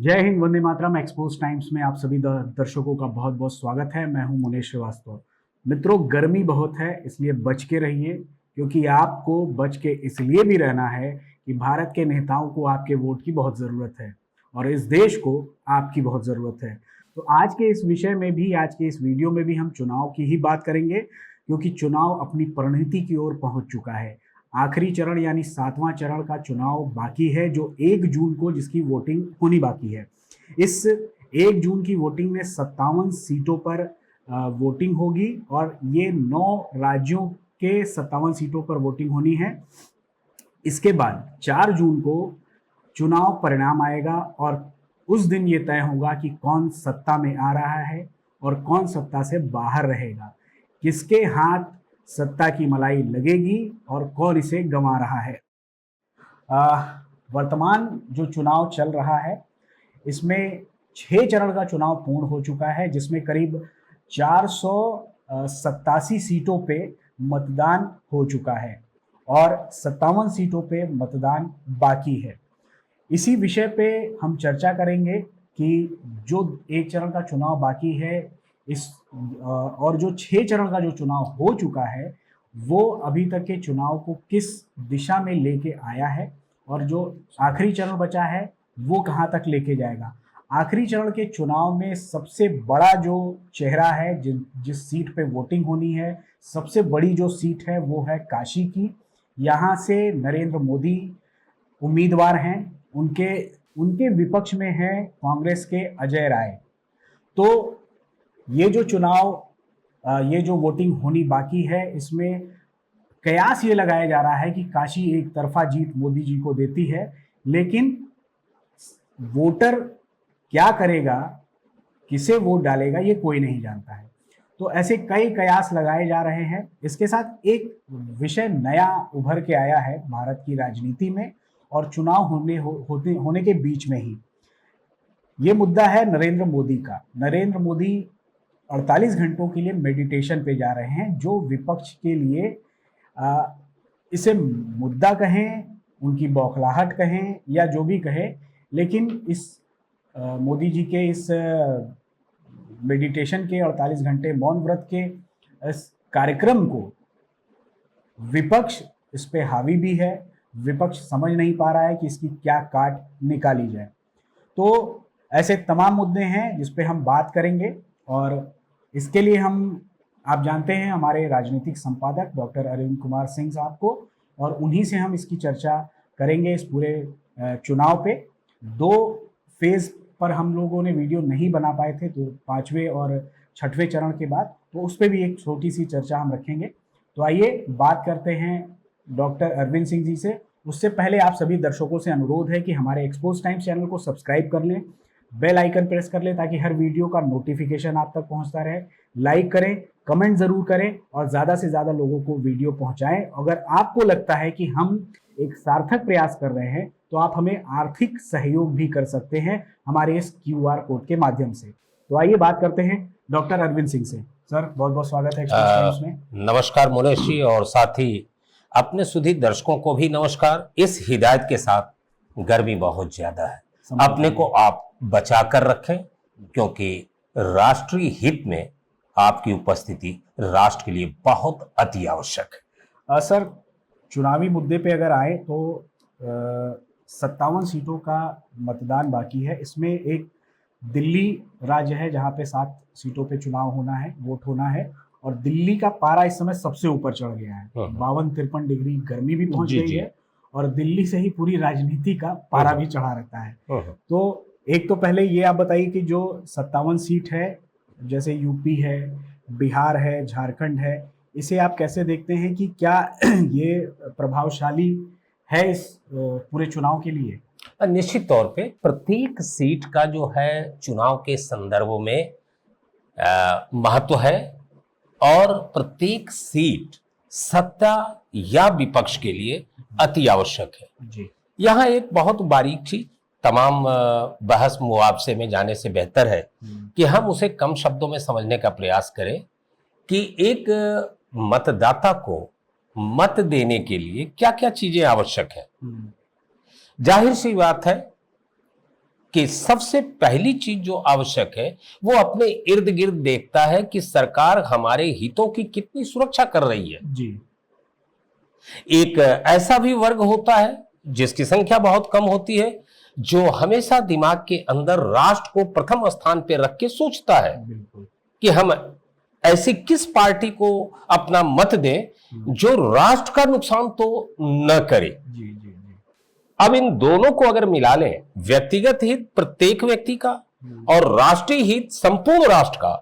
जय Hind, Vande Mataram. Expose times में आप सभी दर्शकों का बहुत बहुत स्वागत है। मैं हूं मुनेश श्रीवास्तव। मित्रों, गर्मी बहुत है, इसलिए बच के रहिए, क्योंकि आपको बच के इसलिए भी रहना है कि भारत के नेताओं को आपके वोट की बहुत ज़रूरत है और इस देश को आपकी बहुत ज़रूरत है। तो आज के इस विषय में भी, आज के इस वीडियो में भी हम चुनाव की ही बात करेंगे, क्योंकि चुनाव अपनी परिणति की ओर पहुंच चुका है। आखिरी चरण यानी 7वां चरण का चुनाव बाकी है, जो 1 जून को जिसकी वोटिंग होनी बाकी है। इस 1 जून की वोटिंग में 57 सीटों पर वोटिंग होगी और ये 9 राज्यों के 57 सीटों पर वोटिंग होनी है। इसके बाद 4 जून को चुनाव परिणाम आएगा और उस दिन ये तय होगा कि कौन सत्ता में आ रहा है और कौन सत्ता से बाहर रहेगा, किसके हाथ सत्ता की मलाई लगेगी और कौन इसे गंवा रहा है। वर्तमान जो चुनाव चल रहा है, इसमें 6 चरण का चुनाव पूर्ण हो चुका है, जिसमें करीब 487 सीटों पे मतदान हो चुका है और 57 सीटों पे मतदान बाकी है। इसी विषय पे हम चर्चा करेंगे कि जो 1 चरण का चुनाव बाकी है और जो 6 चरण का जो चुनाव हो चुका है, वो अभी तक के चुनाव को किस दिशा में लेके आया है और जो आखिरी चरण बचा है वो कहाँ तक लेके जाएगा। आखिरी चरण के चुनाव में सबसे बड़ा जो चेहरा है, जिस सीट पे वोटिंग होनी है, सबसे बड़ी जो सीट है वो है काशी की। यहाँ से नरेंद्र मोदी उम्मीदवार हैं। उनके विपक्ष में है कांग्रेस के अजय राय। तो ये जो चुनाव, ये जो वोटिंग होनी बाकी है, इसमें कयास ये लगाया जा रहा है कि काशी एक तरफा जीत मोदी जी को देती है, लेकिन वोटर क्या करेगा, किसे वोट डालेगा, ये कोई नहीं जानता है। तो ऐसे कई कयास लगाए जा रहे हैं। इसके साथ एक विषय नया उभर के आया है भारत की राजनीति में और चुनाव होने के बीच में ही। ये मुद्दा है नरेंद्र मोदी का। नरेंद्र मोदी 48 घंटों के लिए मेडिटेशन पे जा रहे हैं, जो विपक्ष के लिए इसे मुद्दा कहें, उनकी बौखलाहट कहें या जो भी कहें, लेकिन इस मोदी जी के इस मेडिटेशन के 48 घंटे मौन व्रत के इस कार्यक्रम को विपक्ष इस पे हावी भी है। विपक्ष समझ नहीं पा रहा है कि इसकी क्या काट निकाली जाए। तो ऐसे तमाम मुद्दे हैं जिस पे हम बात करेंगे और इसके लिए आप जानते हैं हमारे राजनीतिक संपादक डॉक्टर अरविंद कुमार सिंह साहब को, और उन्हीं से हम इसकी चर्चा करेंगे। इस पूरे चुनाव पे 2 फेज पर हम लोगों ने वीडियो नहीं बना पाए थे, तो 5वें और 6वें चरण के बाद, तो उस पर भी एक छोटी सी चर्चा हम रखेंगे। तो आइए बात करते हैं डॉक्टर अरविंद सिंह जी से। उससे पहले आप सभी दर्शकों से अनुरोध है कि हमारे एक्सपोज टाइम्स चैनल को सब्सक्राइब कर लें, बेल आइकन प्रेस कर लें, ताकि हर वीडियो का नोटिफिकेशन आप तक पहुंचता रहे। लाइक करें, कमेंट जरूर करें और ज़्यादा से ज़्यादा लोगों को वीडियो पहुंचाएं। अगर आपको लगता है कि हम एक सार्थक प्रयास कर रहे हैं, तो आप हमें आर्थिक सहयोग भी कर सकते हैं हमारे इस QR कोड के माध्यम से। तो आइए बात करते हैं डॉक्टर अरविंद सिंह से। सर, बहुत बहुत स्वागत है एक्सपोज टाइम्स में। नमस्कार मुनेश जी, और साथ ही अपने सुधी दर्शकों को भी नमस्कार। इस हिदायत के साथ, गर्मी बहुत ज्यादा है, अपने को आप बचा कर रखें, क्योंकि राष्ट्रीय हित में आपकी उपस्थिति राष्ट्र के लिए बहुत अति आवश्यक है। सर, चुनावी मुद्दे पे अगर आए तो 57 सीटों का मतदान बाकी है। इसमें एक दिल्ली राज्य है जहाँ पे 7 सीटों पे चुनाव होना है, वोट होना है, और दिल्ली का पारा इस समय सबसे ऊपर चढ़ गया है। 52-53 डिग्री गर्मी भी पहुंच गई है और दिल्ली से ही पूरी राजनीति का पारा भी चढ़ा रहता है। तो एक तो पहले ये आप बताइए कि जो 57 सीट है, जैसे यूपी है, बिहार है, झारखंड है, इसे आप कैसे देखते हैं कि क्या ये प्रभावशाली है इस पूरे चुनाव के लिए? निश्चित तौर पे प्रत्येक सीट का जो है चुनाव के संदर्भ में महत्व है, और प्रत्येक सीट सत्ता या विपक्ष के लिए अति आवश्यक है जी। यहाँ एक बहुत बारीक चीज, तमाम बहस मुआवजे में जाने से बेहतर है कि हम उसे कम शब्दों में समझने का प्रयास करें कि एक मतदाता को मत देने के लिए क्या क्या चीजें आवश्यक है। जाहिर सी बात है कि सबसे पहली चीज जो आवश्यक है वो अपने इर्द गिर्द देखता है कि सरकार हमारे हितों की कितनी सुरक्षा कर रही है। जी। एक ऐसा भी वर्ग होता है जिसकी संख्या बहुत कम होती है, जो हमेशा दिमाग के अंदर राष्ट्र को प्रथम स्थान पे रख के सोचता है बिल्कुल। कि हम ऐसी किस पार्टी को अपना मत दें जो राष्ट्र का नुकसान तो न करे। जी जी जी। अब इन दोनों को अगर मिला लें, व्यक्तिगत हित प्रत्येक व्यक्ति का और राष्ट्रीय हित संपूर्ण राष्ट्र का,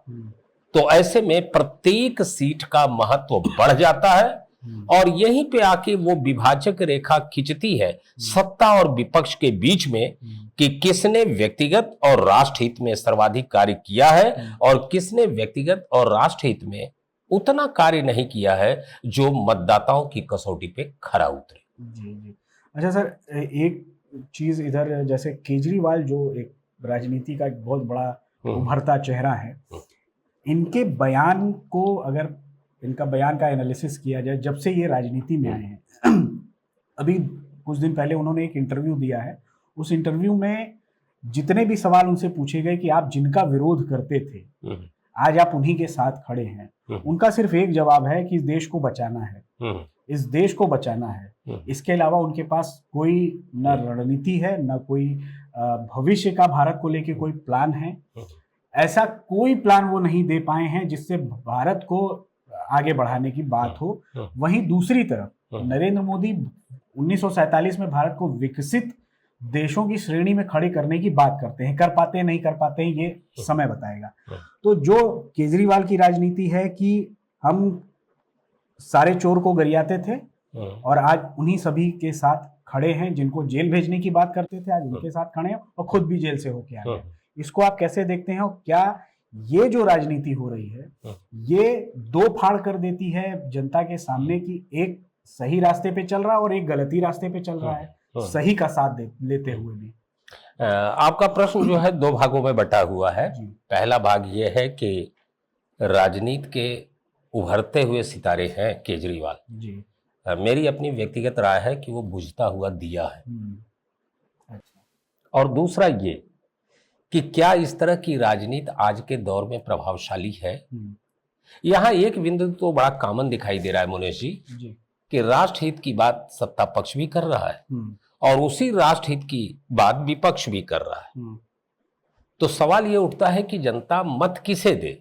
तो ऐसे में प्रत्येक सीट का महत्व बढ़ जाता है और यहीं पे आके वो विभाजक रेखा खिंचती है सत्ता और विपक्ष के बीच में कि किसने व्यक्तिगत और राष्ट्र हित में सर्वाधिक कार्य किया है और किसने व्यक्तिगत और राष्ट्र हित में उतना कार्य नहीं किया है जो मतदाताओं की कसौटी पे खरा उतरे। जी जी। अच्छा सर, एक चीज इधर, जैसे केजरीवाल जो एक राजनीति का एक बहुत बड़ा उभरता चेहरा है, इनके बयान को अगर इनका बयान का एनालिसिस किया जाए जब से ये राजनीति में आए हैं, अभी कुछ दिन पहले उन्होंने एक इंटरव्यू दिया है, उस इंटरव्यू में जितने भी सवाल उनसे पूछे गए कि आप जिनका विरोध करते थे आज आप उन्हीं के साथ खड़े हैं, उनका सिर्फ एक जवाब है कि इस देश को बचाना है, इस देश को बचाना है। इसके अलावा उनके पास कोई न रणनीति है, न कोई भविष्य का भारत को लेके कोई प्लान है। ऐसा कोई प्लान वो नहीं दे पाए हैं जिससे भारत को आगे बढ़ाने की बात हो। वहीं दूसरी तरफ नरेंद्र मोदी 1947 में भारत को विकसित देशों की श्रेणी में खड़े करने की बात करते हैं। कर पाते हैं नहीं कर पाते हैं ये समय बताएगा। तो जो केजरीवाल की राजनीति है कि हम सारे चोर को गरियाते थे और आज उन्हीं सभी के साथ खड़े हैं, जिनको जेल भेजने की बात करते थे आज उनके साथ खड़े हैं और खुद भी जेल से होके आए हैं। इसको आप कैसे देखते हैं और क्या ये जो राजनीति हो रही है ये दो फाड़ कर देती है जनता के सामने कि एक सही रास्ते पे चल रहा है और एक गलती रास्ते पे चल रहा है, सही का साथ लेते हुए भी? आपका प्रश्न जो है दो भागों में बटा हुआ है। पहला भाग ये है कि राजनीति के उभरते हुए सितारे हैं केजरीवाल जी। मेरी अपनी व्यक्तिगत राय है कि वो बुझता हुआ दिया है। अच्छा। और दूसरा ये कि क्या इस तरह की राजनीति आज के दौर में प्रभावशाली है। यहाँ एक बिंदु तो बड़ा कॉमन दिखाई दे रहा है मुनेश जी कि राष्ट्रहित की बात सत्ता पक्ष भी कर रहा है और उसी राष्ट्रहित की बात विपक्ष भी कर रहा है। तो सवाल ये उठता है कि जनता मत किसे दे।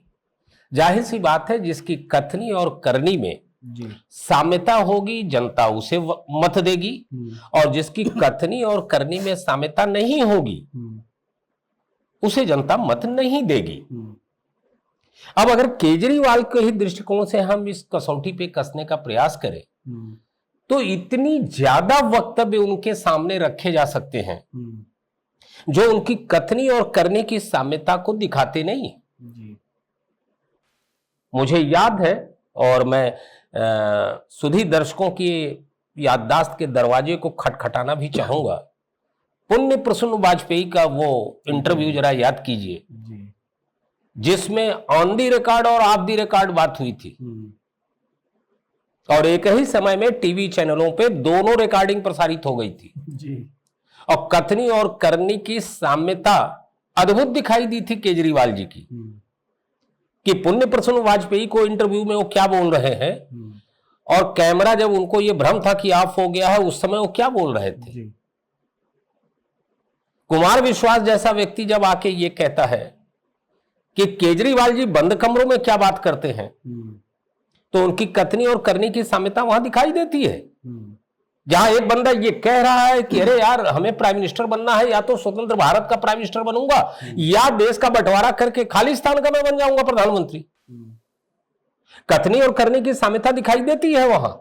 जाहिर सी बात है जिसकी कथनी और करनी में साम्यता होगी जनता उसे मत देगी और जिसकी कथनी और करनी में साम्यता नहीं होगी उसे जनता मत नहीं देगी। अब अगर केजरीवाल के ही दृष्टिकोण से हम इस कसौटी पे कसने का प्रयास करें तो इतनी ज्यादा वक्तव्य उनके सामने रखे जा सकते हैं जो उनकी कथनी और करने की साम्यता को दिखाते नहीं। मुझे याद है और मैं सुधी दर्शकों की याददाश्त के दरवाजे को खटखटाना भी चाहूंगा। पुण्य प्रसून वाजपेयी का वो इंटरव्यू जरा याद कीजिए जिसमें ऑन दी रिकॉर्ड और ऑफ दी रिकॉर्ड बात हुई थी और एक ही समय में टीवी चैनलों पे दोनों रिकॉर्डिंग प्रसारित हो गई थी जी। और कथनी और करनी की साम्यता अद्भुत दिखाई दी थी केजरीवाल जी की कि पुण्य प्रसून वाजपेयी को इंटरव्यू में वो क्या बोल रहे हैं और कैमरा जब उनको ये भ्रम था कि ऑफ हो गया है उस समय वो क्या बोल रहे थे जी। कुमार विश्वास जैसा व्यक्ति जब आके ये कहता है कि केजरीवाल जी बंद कमरों में क्या बात करते हैं तो उनकी कथनी और करनी की साम्यता वहां दिखाई देती है। जहां एक बंदा ये कह रहा है कि अरे यार हमें प्राइम मिनिस्टर बनना है, या तो स्वतंत्र भारत का प्राइम मिनिस्टर बनूंगा या देश का बंटवारा करके खालिस्तान का मैं बन जाऊंगा प्रधानमंत्री। कथनी और करने की साम्यता दिखाई देती है वहां।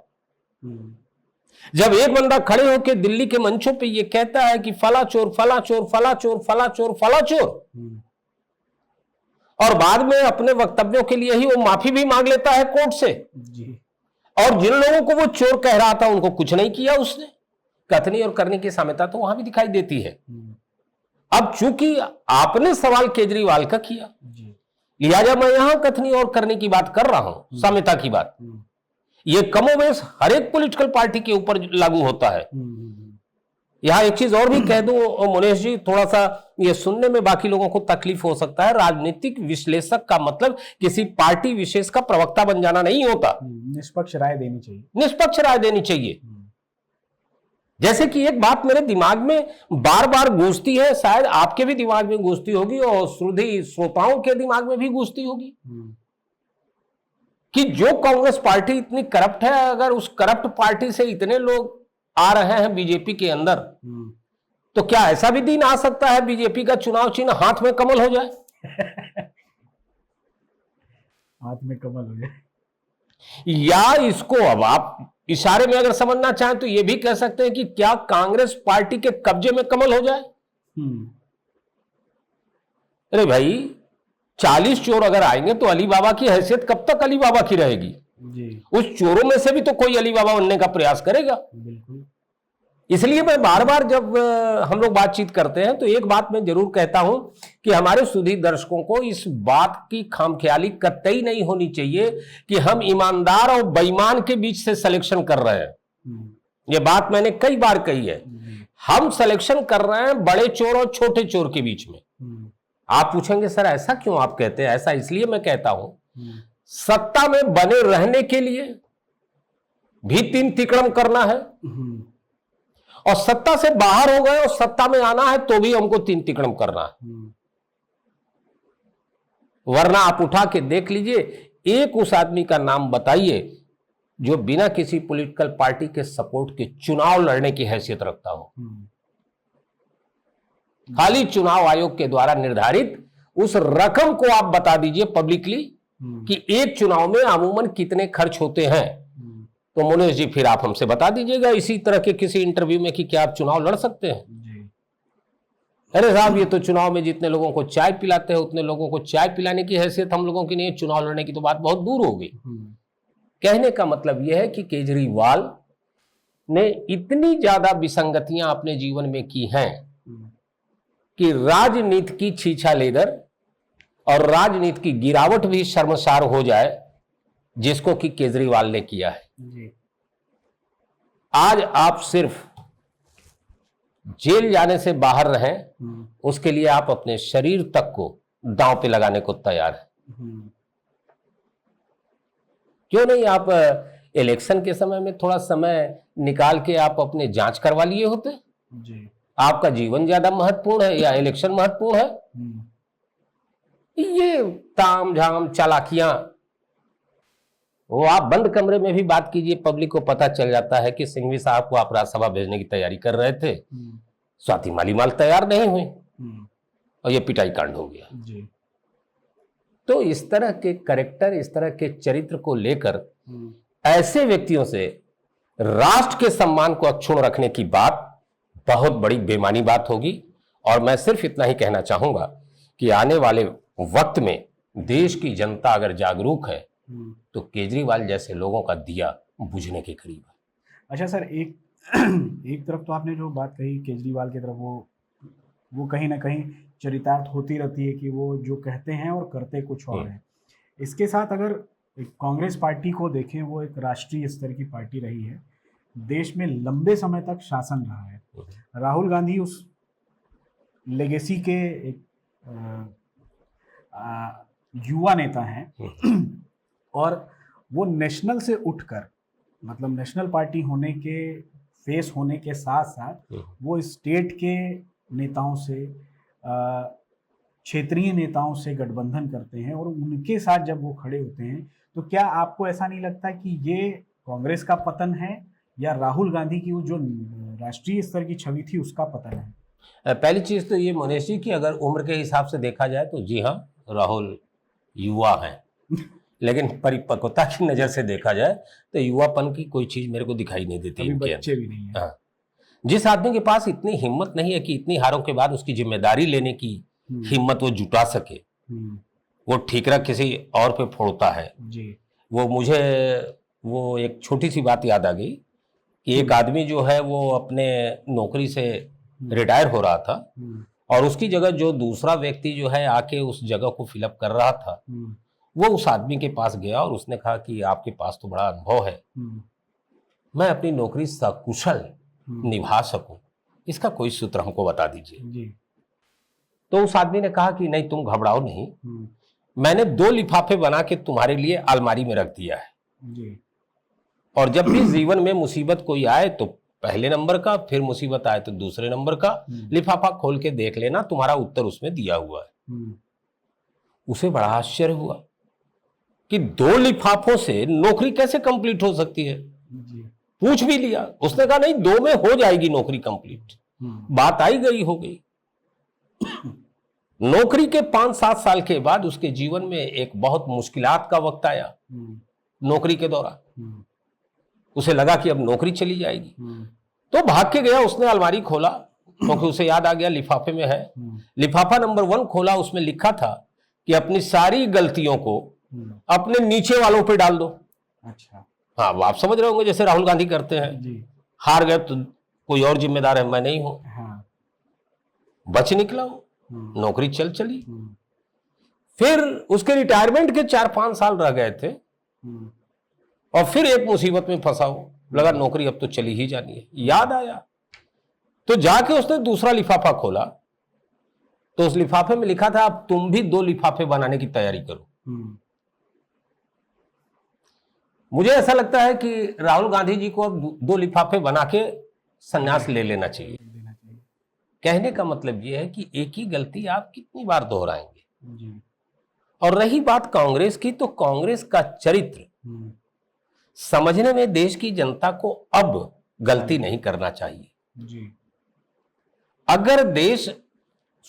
जब एक बंदा खड़े होकर दिल्ली के मंचों पे ये कहता है कि फला चोर फला चोर फला चोर फला चोर फला चोर और बाद में अपने वक्तव्यों के लिए ही वो माफी भी मांग लेता है कोर्ट से जी। और जिन लोगों को वो चोर कह रहा था उनको कुछ नहीं किया उसने। कथनी और करने की साम्यता तो वहां भी दिखाई देती है। अब चूंकि आपने सवाल केजरीवाल का किया लिहाजा मैं यहां कथनी और करने की बात कर रहा हूं, साम्यता की बात। ये कमोबेश हर एक पॉलिटिकल पार्टी के ऊपर लागू होता है। यहाँ एक चीज और भी कह दूं मुनेश जी, थोड़ा सा ये सुनने में बाकी लोगों को तकलीफ हो सकता है। राजनीतिक विश्लेषक का मतलब किसी पार्टी विशेष का प्रवक्ता बन जाना नहीं होता। निष्पक्ष राय देनी चाहिए। निष्पक्ष राय देनी चाहिए। जैसे कि एक बात मेरे दिमाग में बार बार गूंजती है, शायद आपके भी दिमाग में गूंजती होगी और सुधी श्रोताओं के दिमाग में भी गूंजती होगी, कि जो कांग्रेस पार्टी इतनी करप्ट है, अगर उस करप्ट पार्टी से इतने लोग आ रहे हैं बीजेपी के अंदर, तो क्या ऐसा भी दिन आ सकता है बीजेपी का चुनाव चिन्ह हाथ में कमल हो जाए? हाथ में कमल हो जाए, या इसको अब आप इशारे में अगर समझना चाहें तो यह भी कह सकते हैं कि क्या कांग्रेस पार्टी के कब्जे में कमल हो जाए? अरे भाई, 40 चोर अगर आएंगे तो अली बाबा की हैसियत कब तक अली बाबा की रहेगी जी। उस चोरों में से भी तो कोई अली बाबा बनने का प्रयास करेगा। बिल्कुल। इसलिए मैं बार बार जब हम लोग बातचीत करते हैं तो एक बात मैं जरूर कहता हूं कि हमारे सुधी दर्शकों को इस बात की खामख्याली कतई नहीं होनी चाहिए कि हम ईमानदार और बेईमान के बीच से सिलेक्शन कर रहे हैं। यह बात मैंने कई बार कही है। हम सिलेक्शन कर रहे हैं बड़े चोर और छोटे चोर के बीच में। आप पूछेंगे सर ऐसा क्यों आप कहते हैं? ऐसा इसलिए मैं कहता हूं, सत्ता में बने रहने के लिए भी 3 तिकड़म करना है, और सत्ता से बाहर हो गए और सत्ता में आना है तो भी हमको 3 तिकड़म करना है। वरना आप उठा के देख लीजिए, एक उस आदमी का नाम बताइए जो बिना किसी पॉलिटिकल पार्टी के सपोर्ट के चुनाव लड़ने की हैसियत रखता हो। खाली चुनाव आयोग के द्वारा निर्धारित उस रकम को आप बता दीजिए पब्लिकली कि एक चुनाव में अमूमन कितने खर्च होते हैं, तो मुनेश जी फिर आप हमसे बता दीजिएगा इसी तरह के किसी इंटरव्यू में कि क्या आप चुनाव लड़ सकते हैं जी। अरे साहब, ये तो चुनाव में जितने लोगों को चाय पिलाते हैं उतने लोगों को चाय पिलाने की हैसियत हम लोगों की नहीं है, चुनाव लड़ने की तो बात बहुत दूर होगी। कहने का मतलब यह है कि केजरीवाल ने इतनी ज्यादा विसंगतियां अपने जीवन में की हैं कि राजनीति की छीछा लेदर और राजनीति की गिरावट भी शर्मसार हो जाए, जिसको कि केजरीवाल ने किया है जी। आज आप सिर्फ जेल जाने से बाहर रहें, उसके लिए आप अपने शरीर तक को दांव पे लगाने को तैयार हैं। क्यों नहीं आप इलेक्शन के समय में थोड़ा समय निकाल के आप अपने जांच करवा लिए होते जी। आपका जीवन ज्यादा महत्वपूर्ण है या इलेक्शन महत्वपूर्ण है? ये ताम झाम चालाकियां, वो आप बंद कमरे में भी बात कीजिए, पब्लिक को पता चल जाता है कि सिंघवी साहब को आप राज्यसभा भेजने की तैयारी कर रहे थे, स्वाति मालीवाल तैयार नहीं हुई और ये पिटाई कांड हो गया जी। तो इस तरह के कैरेक्टर, इस तरह के चरित्र को लेकर ऐसे व्यक्तियों से राष्ट्र के सम्मान को अक्षुण्ण रखने की बात बहुत बड़ी बेईमानी बात होगी। और मैं सिर्फ इतना ही कहना चाहूंगा कि आने वाले वक्त में देश की जनता अगर जागरूक है तो केजरीवाल जैसे लोगों का दिया बुझने के करीब है। अच्छा सर, एक तरफ तो आपने जो बात कही केजरीवाल की तरफ, वो कहीं ना कहीं चरितार्थ होती रहती है कि वो जो कहते हैं और करते कुछ और है। इसके साथ अगर कांग्रेस पार्टी को देखें, वो एक राष्ट्रीय स्तर की पार्टी रही है, देश में लंबे समय तक शासन रहा है। राहुल गांधी उस लेगेसी के एक युवा नेता हैं और वो नेशनल से उठकर, मतलब नेशनल पार्टी होने के फेस होने के साथ साथ वो स्टेट के नेताओं से, क्षेत्रीय नेताओं से गठबंधन करते हैं और उनके साथ जब वो खड़े होते हैं तो क्या आपको ऐसा नहीं लगता कि ये कांग्रेस का पतन है या राहुल गांधी की वो जो राष्ट्रीय स्तर की छवि थी उसका पतन है? पहली चीज तो ये मनीष जी कि अगर उम्र के हिसाब से देखा जाए तो जी हाँ, राहुल युवा हैं लेकिन परिपक्वता की नजर से देखा जाए तो युवापन की कोई चीज मेरे को दिखाई नहीं देती। अभी बच्चे भी नहीं है। हाँ, जिस आदमी के पास इतनी हिम्मत नहीं है कि इतनी हारों के बाद उसकी जिम्मेदारी लेने की हिम्मत वो जुटा सके, वो ठीकरा किसी और पे फोड़ता है जी। वो एक छोटी सी बात याद आ गई कि एक आदमी जो है वो अपने नौकरी से रिटायर हो रहा था और उसकी जगह जो दूसरा व्यक्ति जो है आके उस जगह को फिलअप कर रहा था, वो उस आदमी के पास गया और उसने कहा कि आपके पास तो बड़ा अनुभव है, मैं अपनी नौकरी सकुशल निभा सकूं, इसका कोई सूत्र हमको बता दीजिए। जी। तो उस आदमी ने कहा कि नहीं, तुम घबराओ नहीं, मैंने 2 लिफाफे बना के तुम्हारे लिए अलमारी में रख दिया है। जी। और जब भी जीवन में मुसीबत कोई आए तो पहले नंबर का, फिर मुसीबत आए तो दूसरे नंबर का लिफाफा खोल के देख लेना, तुम्हारा उत्तर उसमें दिया हुआ है। उसे बड़ा आश्चर्य हुआ कि 2 लिफाफों से नौकरी कैसे कंप्लीट हो सकती है। जी। पूछ भी लिया, उसने कहा नहीं, 2 में हो जाएगी नौकरी कंप्लीट। बात आई गई हो गई। नौकरी के 5-7 साल के बाद उसके जीवन में एक बहुत मुश्किलात का वक्त आया। नौकरी के दौरान उसे लगा कि अब नौकरी चली जाएगी, तो भाग के गया, उसने अलमारी खोला क्योंकि उसे याद आ गया लिफाफे में है। लिफाफा नंबर 1 खोला, उसमें लिखा था कि अपनी सारी गलतियों को अपने नीचे वालों पे डाल दो। अच्छा। हाँ, आप समझ रहे होंगे जैसे राहुल गांधी करते हैं। जी। हार गए तो कोई और जिम्मेदार है, मैं नहीं हूं। हाँ। बच निकला हूं, नौकरी चली। फिर उसके रिटायरमेंट के 4-5 साल रह गए थे और फिर एक मुसीबत में फंसा हो, लगा नौकरी अब तो चली ही जानी है। याद आया तो जाके उसने दूसरा लिफाफा खोला, तो उस लिफाफे में लिखा था अब तुम भी 2 लिफाफे बनाने की तैयारी करो। मुझे ऐसा लगता है कि राहुल गांधी जी को अब 2 लिफाफे बना के संन्यास ले लेना चाहिए। कहने का मतलब यह है कि एक ही गलती आप कितनी बार दोहराएंगे। और रही बात कांग्रेस की, तो कांग्रेस का चरित्र समझने में देश की जनता को अब गलती नहीं करना चाहिए। जी। अगर देश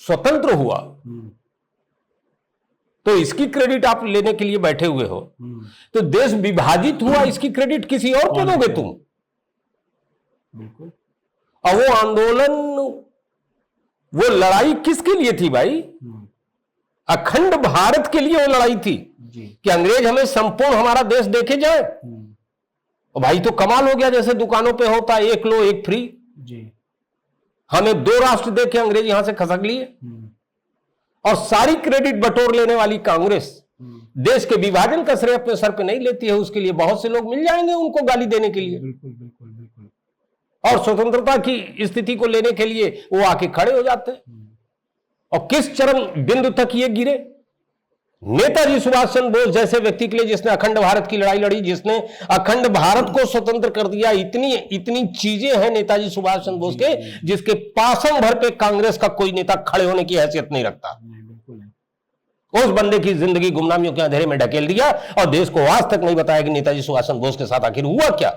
स्वतंत्र हुआ तो इसकी क्रेडिट आप लेने के लिए बैठे हुए हो, तो देश विभाजित हुआ इसकी क्रेडिट किसी और को दोगे तुम। बिल्कुल। और वो आंदोलन, वो लड़ाई किसके लिए थी भाई? अखंड भारत के लिए वो लड़ाई थी कि अंग्रेज हमें संपूर्ण हमारा देश देखे जाए। और भाई तो कमाल हो गया, जैसे दुकानों पे होता है 1 लो 1 फ्री। जी। हमें 2 राष्ट्र देखे अंग्रेज यहां से खसक लिए। और सारी क्रेडिट बटोर लेने वाली कांग्रेस देश के विभाजन का श्रेय अपने सर पे नहीं लेती है। उसके लिए बहुत से लोग मिल जाएंगे उनको गाली देने के लिए। बिल्कुल बिल्कुल बिल्कुल। और स्वतंत्रता की स्थिति को लेने के लिए वो आके खड़े हो जाते हैं। और किस चरम बिंदु तक ये गिरे? नेताजी सुभाष चंद्र बोस जैसे व्यक्ति के लिए, जिसने अखंड भारत की लड़ाई लड़ी, जिसने अखंड भारत को स्वतंत्र कर दिया, इतनी चीजें हैं नेताजी सुभाष चंद्र बोस के, जिसके पासम भर पे कांग्रेस का कोई नेता खड़े होने की हैसियत नहीं रखता। उस बंदे की जिंदगी गुमनामियों के अंधेरे में ढकेल दिया और देश को आज तक नहीं बताया कि नेताजी सुभाष चंद्र बोस के साथ आखिर हुआ क्या।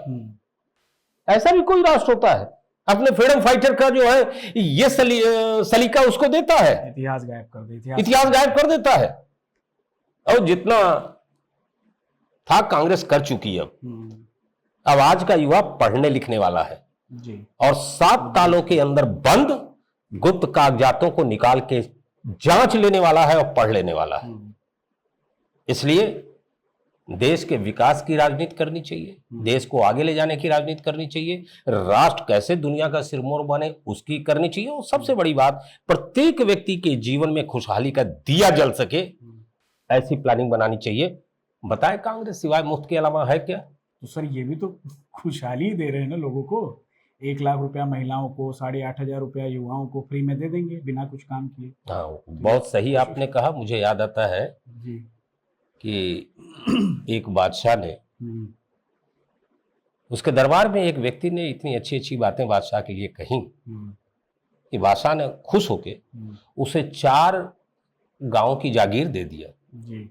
ऐसा भी कोई राष्ट्र होता है अपने फ्रीडम फाइटर का जो है ये सलीका उसको देता है, इतिहास गायब कर देता, इतिहास गायब कर देता है। और जितना था कांग्रेस कर चुकी है। अब आज का युवा पढ़ने लिखने वाला है जी। और 7 तालों के अंदर बंद गुप्त कागजातों को निकाल के जांच लेने वाला है और पढ़ लेने वाला है। इसलिए देश के विकास की राजनीति करनी चाहिए, देश को आगे ले जाने की राजनीति करनी चाहिए, राष्ट्र कैसे दुनिया का सिरमौर बने उसकी करनी चाहिए। और सबसे बड़ी बात, प्रत्येक व्यक्ति के जीवन में खुशहाली का दिया जल सके, ऐसी प्लानिंग बनानी चाहिए। बताएं कांग्रेस सिवाय मुफ्त के अलावा है क्या? तो सर ये भी तो खुशहाली दे रहे हैं ना लोगों को। 1 लाख रुपया महिलाओं को, 8,500 रुपया युवाओं को फ्री में दे देंगे बिना कुछ काम किए। हाँ, बहुत सही आपने कहा। मुझे याद आता है जी कि एक बादशाह ने, उसके दरबार में एक व्यक्ति ने इतनी अच्छी अच्छी बातें बादशाह के लिए कही कि बादशाह ने खुश होके उसे 4 गांव की जागीर दे दिया जी।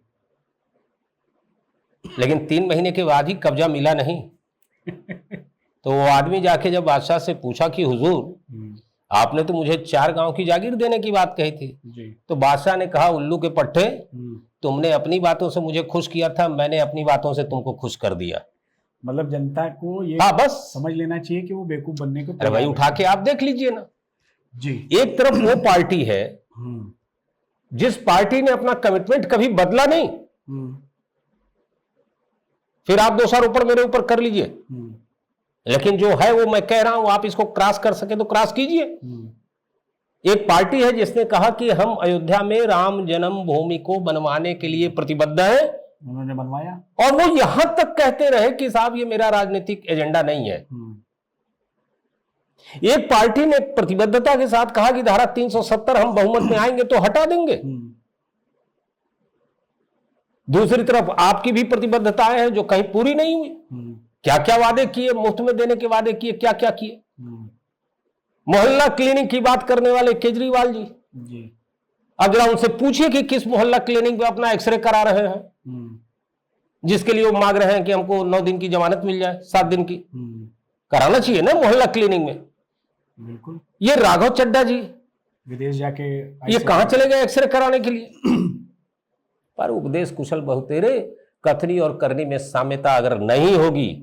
लेकिन 3 महीने के बाद ही कब्जा मिला नहीं। तो वो आदमी जाके जब बादशाह से पूछा कि हुजूर आपने तो मुझे 4 गांव की जागीर देने की बात कही थी जी। तो बादशाह ने कहा उल्लू के पट्टे, तुमने अपनी बातों से मुझे खुश किया था, मैंने अपनी बातों से तुमको खुश कर दिया। मतलब जनता को ये हाँ बस समझ लेना चाहिए कि वो बेवकूफ बनने को अरे भाई उठा के आप देख लीजिए ना जी। एक तरफ वो पार्टी है जिस पार्टी ने अपना कमिटमेंट कभी बदला नहीं, फिर आप 2 साल ऊपर मेरे ऊपर कर लीजिए, लेकिन जो है वो मैं कह रहा हूं आप इसको क्रॉस कर सके तो क्रॉस कीजिए। एक पार्टी है जिसने कहा कि हम अयोध्या में राम जन्मभूमि को बनवाने के लिए प्रतिबद्ध हैं, उन्होंने बनवाया। और वो यहां तक कहते रहे कि साहब ये मेरा राजनीतिक एजेंडा नहीं है। एक पार्टी ने प्रतिबद्धता के साथ कहा कि धारा 370 हम बहुमत में आएंगे तो हटा देंगे। दूसरी तरफ आपकी भी प्रतिबद्धताएं हैं जो कहीं पूरी नहीं हुई। क्या क्या वादे किए, मुफ्त में देने के वादे किए, क्या क्या किए। मोहल्ला क्लिनिक की बात करने वाले केजरीवाल जी, अब जरा उनसे पूछिए कि किस मोहल्ला क्लिनिक में अपना एक्सरे करा रहे हैं, जिसके लिए वो मांग रहे हैं कि हमको 9 दिन की जमानत मिल जाए, 7 दिन की। कराना चाहिए ना मोहल्ला क्लिनिक में। बिल्कुल। ये राघव चड्डा जी विदेश जाके ये कहां चले गए एक्सरे कराने के लिए? पर उपदेश कुशल बहुतेरे, कथनी और करनी में साम्यता अगर नहीं होगी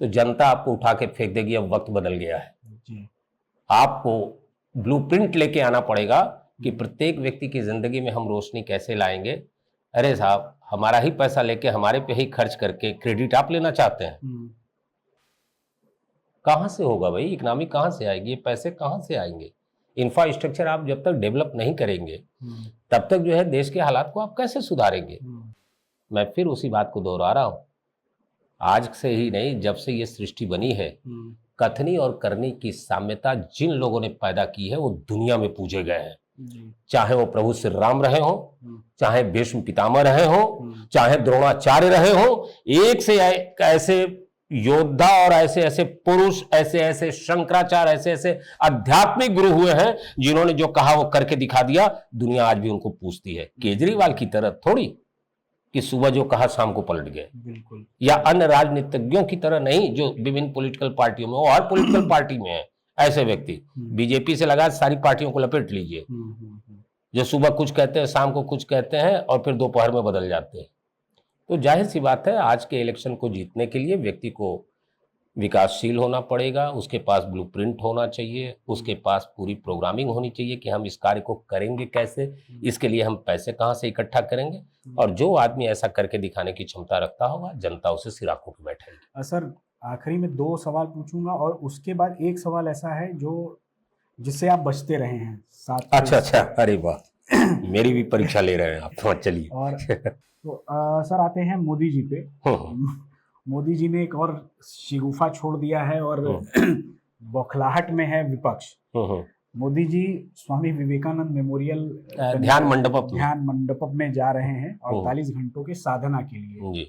तो जनता आपको उठा के फेंक देगी। अब वक्त बदल गया है जी। आपको ब्लूप्रिंट लेके आना पड़ेगा कि प्रत्येक व्यक्ति की जिंदगी में हम रोशनी कैसे लाएंगे। अरे साहब, हमारा ही पैसा लेके हमारे पे ही खर्च करके क्रेडिट आप लेना चाहते हैं? कहां से होगा भाई? इकोनॉमी कहां से आएगी? ये पैसे कहां से आएंगे? इंफ्रास्ट्रक्चर आप जब तक डेवलप नहीं करेंगे तब तक जो है देश के हालात को आप कैसे सुधारेंगे? मैं फिर उसी बात को दोहरा रहा हूं, आज से ही नहीं, जब से ये सृष्टि बनी है, कथनी और करनी की साम्यता जिन लोगों ने पैदा की है वो दुनिया में पूजे गए हैं। चाहे वो प्रभु श्री राम रहे हो, चाहे भीष्म पितामह रहे हो, चाहे द्रोणाचार्य रहे हो, एक से ऐसे योद्धा और ऐसे ऐसे पुरुष, ऐसे ऐसे शंकराचार्य, ऐसे ऐसे आध्यात्मिक गुरु हुए हैं जिन्होंने जो कहा वो करके दिखा दिया। दुनिया आज भी उनको पूछती है। केजरीवाल की तरह थोड़ी कि सुबह जो कहा शाम को पलट गए। बिल्कुल। या अन्य राजनीतिज्ञों की तरह नहीं जो विभिन्न पॉलिटिकल पार्टियों में और पॉलिटिकल पार्टी में है ऐसे व्यक्ति। बीजेपी से लगा सारी पार्टियों को लपेट लीजिए, जो सुबह कुछ कहते हैं, शाम को कुछ कहते हैं और फिर दोपहर में बदल जाते हैं। तो जाहिर सी बात है, आज के इलेक्शन को जीतने के लिए व्यक्ति को विकासशील होना पड़ेगा, उसके पास ब्लूप्रिंट होना चाहिए, उसके पास पूरी प्रोग्रामिंग होनी चाहिए कि हम इस कार्य को करेंगे कैसे, इसके लिए हम पैसे कहाँ से इकट्ठा करेंगे। और जो आदमी ऐसा करके दिखाने की क्षमता रखता होगा, जनता उसे सिराखों पे बैठाएगी। सर, आखिरी में 2 सवाल पूछूंगा और उसके बाद एक सवाल ऐसा है जो जिससे आप बचते रहे हैं। अच्छा, अरे वाह, मेरी भी परीक्षा ले रहे हैं आप तो। चलिए। और तो सर आते हैं मोदी जी पे। मोदी जी ने एक और शिगुफा छोड़ दिया है और बौखलाहट में है विपक्ष। मोदी जी स्वामी विवेकानंद मेमोरियल ध्यान मंडपम में जा रहे हैं 48 घंटों के साधना के लिए।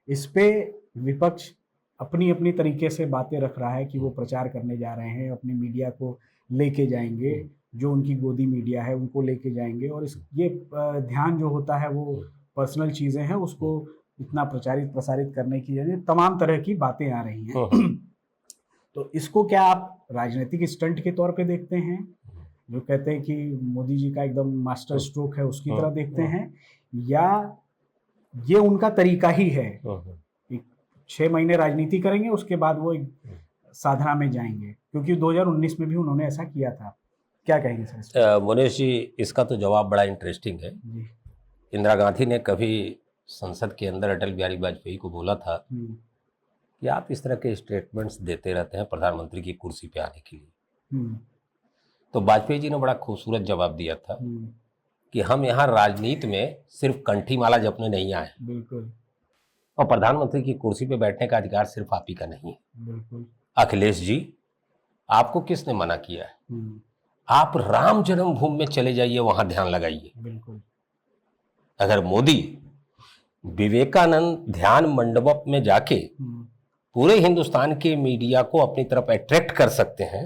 इस पे विपक्ष अपनी अपनी तरीके से बातें रख रहा है कि वो प्रचार करने जा रहे हैं, अपनी मीडिया को लेके जाएंगे, जो उनकी गोदी मीडिया है उनको लेके जाएंगे, और ये ध्यान जो होता है वो पर्सनल चीजें हैं, उसको इतना प्रसारित करने की तमाम तरह की बातें आ रही हैं। तो इसको क्या आप राजनीतिक स्टंट के तौर पे देखते हैं, जो कहते हैं कि मोदी जी का एकदम मास्टर स्ट्रोक है उसकी तरह देखते हैं, या ये उनका तरीका ही है 6 महीने राजनीति करेंगे उसके बाद वो साधना में जाएंगे? क्योंकि 2019 में भी उन्होंने ऐसा किया था। क्या कहेंगे सर? मनीष जी, इसका तो जवाब बड़ा इंटरेस्टिंग है। इंदिरा गांधी ने कभी संसद के अंदर अटल बिहारी वाजपेयी को बोला था कि आप इस तरह के स्टेटमेंट्स देते रहते हैं प्रधानमंत्री की कुर्सी पे आने के लिए। तो वाजपेयी जी ने बड़ा खूबसूरत जवाब दिया था कि हम यहाँ राजनीति में सिर्फ कंठी माला जपने नहीं आए। बिल्कुल। और प्रधानमंत्री की कुर्सी पे बैठने का अधिकार सिर्फ आप ही का नहीं है। बिल्कुल। अखिलेश जी, आपको किसने मना किया है? आप राम जन्मभूमि में चले जाइए, वहां ध्यान लगाइए। बिल्कुल। अगर मोदी विवेकानंद ध्यान मंडपम में जाके पूरे हिंदुस्तान के मीडिया को अपनी तरफ अट्रैक्ट कर सकते हैं,